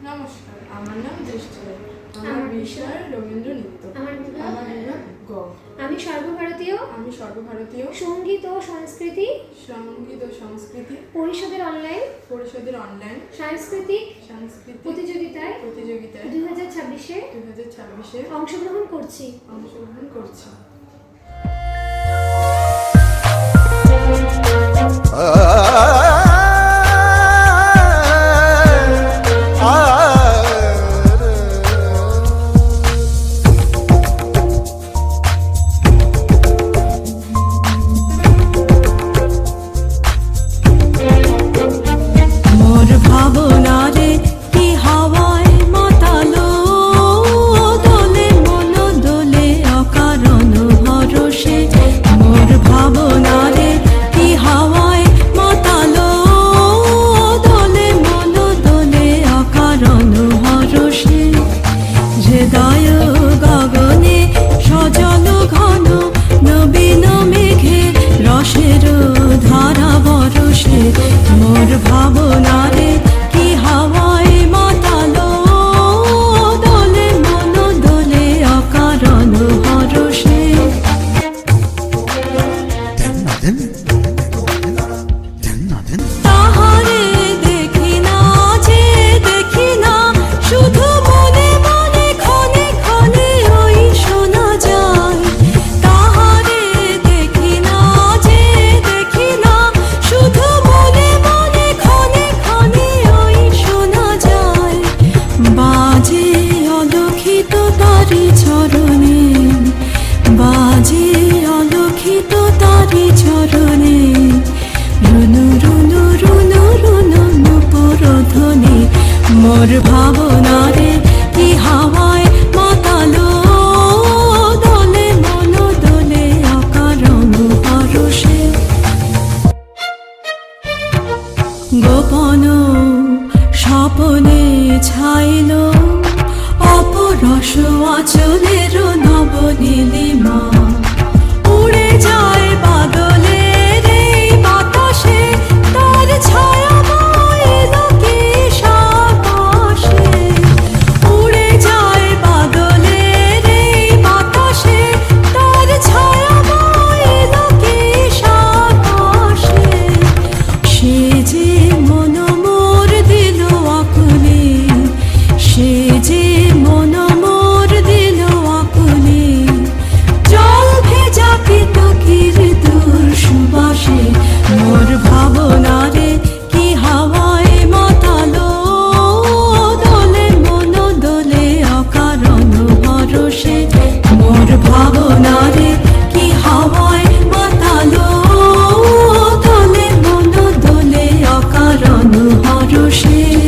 নমস্কার, আমার নাম দৃষ্টি রায়। আমার বিষয় রবীন্দ্র নৃত্য। আমার বিভাগ গ। আমি সর্বভারতীয় সঙ্গীত ও সংস্কৃতি পরিষদের অনলাইন সাংস্কৃতিক প্রতিযোগিতায় 2026-এ অংশগ্রহণ করছি। মোর ভাবনারে কি হাওয়ায় মাতালো দোলে মন দোলে অকারণ পরশে গোপন স্বপনে ছাইল অপরস আচলের নবনীলিমা উড়ে যায় বাদলের এই বাতাসে তার ছায়া she